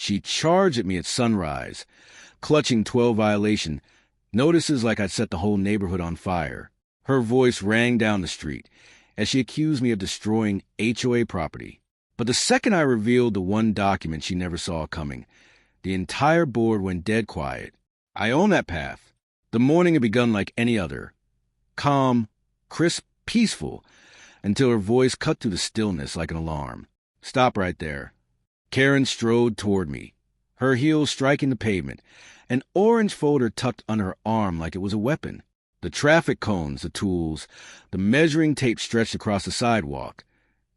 She charged at me at sunrise, clutching 12 violation notices like I'd set the whole neighborhood on fire. Her voice rang down the street as she accused me of destroying HOA property. But the second I revealed the one document she never saw coming, the entire board went dead quiet. I own that path. The morning had begun like any other. Calm, crisp, peaceful, until her voice cut through the stillness like an alarm. Stop right there. Karen strode toward me, her heels striking the pavement, an orange folder tucked under her arm like it was a weapon. The traffic cones, the tools, the measuring tape stretched across the sidewalk.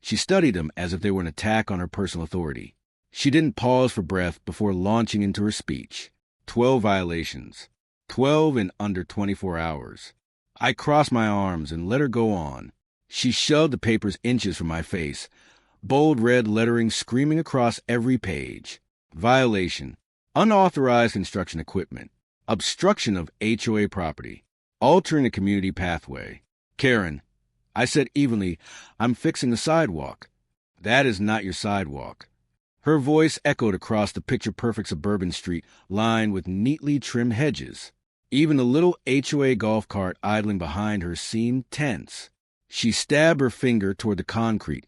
She studied them as if they were an attack on her personal authority. She didn't pause for breath before launching into her speech. 12 violations. 12 in under 24 hours. I crossed my arms and let her go on. She shoved the papers inches from my face, bold red lettering screaming across every page. Violation. Unauthorized construction equipment. Obstruction of HOA property. Altering a community pathway. Karen, I said evenly, I'm fixing the sidewalk. That is not your sidewalk. Her voice echoed across the picture-perfect suburban street lined with neatly trimmed hedges. Even the little HOA golf cart idling behind her seemed tense. She stabbed her finger toward the concrete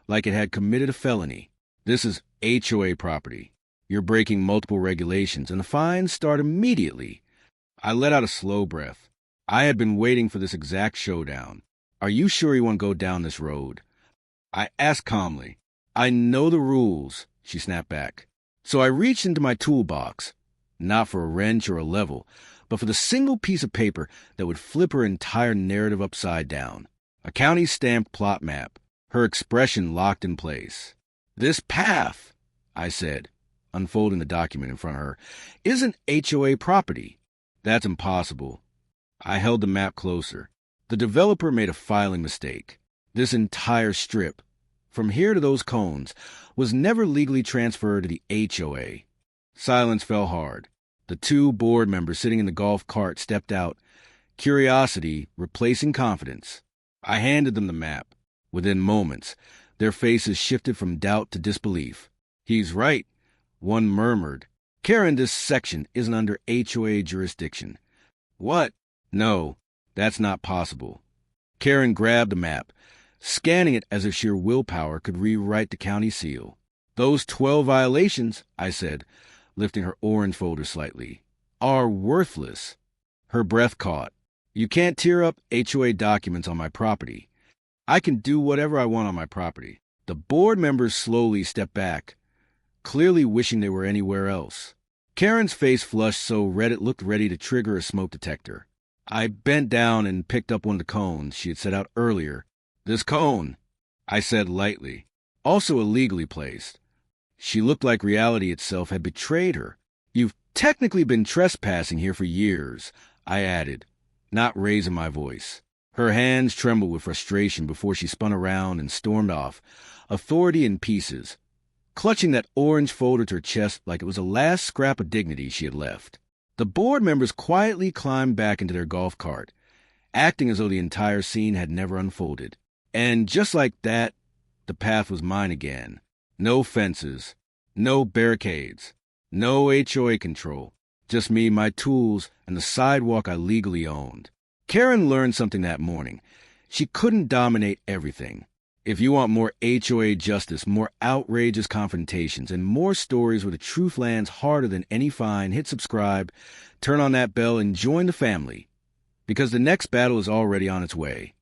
like it had committed a felony. This is HOA property. You're breaking multiple regulations, and the fines start immediately. I let out a slow breath. I had been waiting for this exact showdown. Are you sure you want to go down this road? I asked calmly. I know the rules, she snapped back. So I reached into my toolbox, not for a wrench or a level, but for the single piece of paper that would flip her entire narrative upside down. A county-stamped plot map, her expression locked in place. This path, I said, unfolding the document in front of her, isn't HOA property. That's impossible. I held the map closer. The developer made a filing mistake. This entire strip, from here to those cones, was never legally transferred to the HOA. Silence fell hard. The two board members sitting in the golf cart stepped out, curiosity replacing confidence. I handed them the map. Within moments, their faces shifted from doubt to disbelief. He's right, one murmured. Karen, this section isn't under HOA jurisdiction. What? No, that's not possible. Karen grabbed the map, scanning it as if sheer willpower could rewrite the county seal. Those 12 violations, I said, lifting her orange folder slightly, are worthless. Her breath caught. You can't tear up HOA documents on my property. I can do whatever I want on my property. The board members slowly stepped back, clearly wishing they were anywhere else. Karen's face flushed so red it looked ready to trigger a smoke detector. I bent down and picked up one of the cones she had set out earlier. This cone, I said lightly, also illegally placed. She looked like reality itself had betrayed her. You've technically been trespassing here for years, I added, not raising my voice. Her hands trembled with frustration before she spun around and stormed off, authority in pieces, clutching that orange folder to her chest like it was the last scrap of dignity she had left. The board members quietly climbed back into their golf cart, acting as though the entire scene had never unfolded. And just like that, the path was mine again. No fences, no barricades, no HOA control, just me, my tools, and the sidewalk I legally owned. Karen learned something that morning. She couldn't dominate everything. If you want more HOA justice, more outrageous confrontations, and more stories where the truth lands harder than any fine, hit subscribe, turn on that bell, and join the family. Because the next battle is already on its way.